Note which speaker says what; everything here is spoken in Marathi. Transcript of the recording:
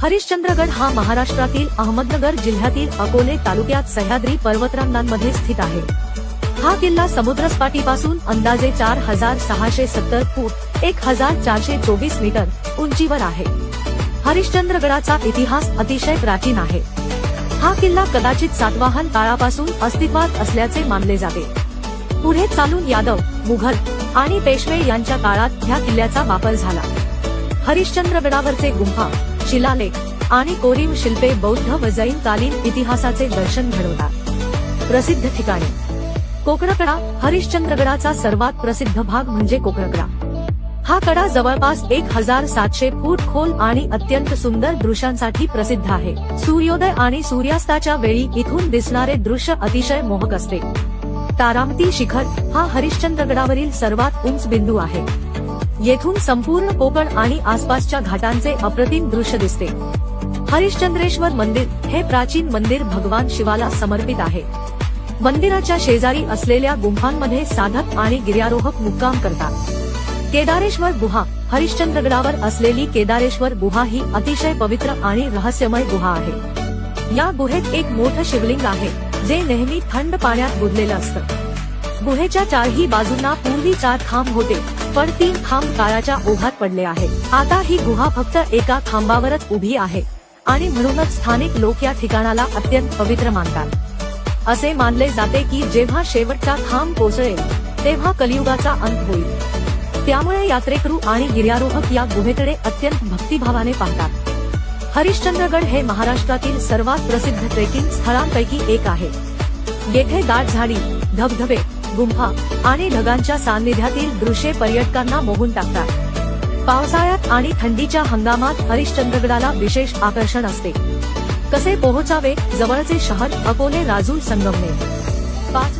Speaker 1: हरिश्चंद्रगड हा महाराष्ट्रातील अहमदनगर जिल्ह्यातील अकोले तालुक्यात सह्याद्री पर्वतरांगांमध्ये स्थित आहे। हा किल्ला समुद्रसपाटीपासून अंदाजे 4670 फूट 1424 मीटर उंचीवर आहे। हरिश्चंद्रगडाचा इतिहास अतिशय प्राचीन आहे। हा किल्ला कदाचित सातवाहन काळापासून अस्तित्वात असल्याचे मानले जाते। पुढे चालून यादव, मुघल आणि पेशवे यांच्या काळात ह्या किल्ल्याचा वापर झाला। हरिश्चंद्रगडावरचे गुंफा, शिलालेख आणि कोरीव शिल्पे बौद्ध व जैन कालीन इतिहासाचे दर्शन घडवतात। प्रसिद्ध ठिकाणे: कोकणकडा। हरिश्चंद्रगडाचा सर्वात प्रसिद्ध भाग म्हणजे कोकणकडा। हा कडा जवळपास 1700 फूट खोल आणि अत्यंत सुंदर दृश्यांसाठी प्रसिद्ध आहे। सूर्योदय आणि सूर्यास्ताच्या वेळी इथून दिसणारे दृश्य अतिशय मोहक असते। तारामती शिखर हा हरिश्चंद्रगडावरील सर्वात उंच बिंदू आहे। येथून संपूर्ण कोकण आणि आसपासच्या घाटांचे अप्रतिम दृश्य दिसते। हरिश्चंद्रेश्वर मंदिर हे प्राचीन मंदिर भगवान शिवाला समर्पित आहे। मंदिराच्या शेजारी असलेल्या गुंफांमध्ये साधक आणि गिर्यारोहक मुक्काम करतात। केदारेश्वर गुहा: हरिश्चंद्रगडावर असलेली केदारेश्वर गुहा ही अतिशय पवित्र आणि रहस्यमय गुहा आहे। या गुहेत एक मोठं शिवलिंग आहे, जे नेहमी थंड पाण्यात बुडलेलं असतं। गुहेच्या चारही बाजूंना पूर्वी 4 खांब होते, पण 3 खांब काळाच्या ओघात पडले आहेत। आता ही गुहा फक्त एका खांबावरच उभी आहे आणि म्हणूनच स्थानिक लोक या ठिकाणाला अत्यंत पवित्र मानतात। असे मानले जाते की जेव्हा शेवटचा खांब कोसळेल तेव्हा कलियुगाचा अंत होईल। त्यामुळे यात्रेकरू आणि गिर्यारोहक या गुहेकडे अत्यंत भक्तिभावाने पाहतात। हरिश्चंद्रगड हे महाराष्ट्रातील सर्वात प्रसिद्ध ट्रेकिंग स्थळांपैकी एक आहे। येथे दाट झाडी, धबधबे, गुंफा आणि ढगांच्या सान्निध्यातील दृश्ये पर्यटकांना मोहून टाकतात। पावसाळ्यात आणि थंडीच्या हंगामात हरिश्चंद्रगडाला विशेष आकर्षण असते। कसे पोहोचावे? जवळचे शहर: अकोले, राजूर, संगमनेर। 5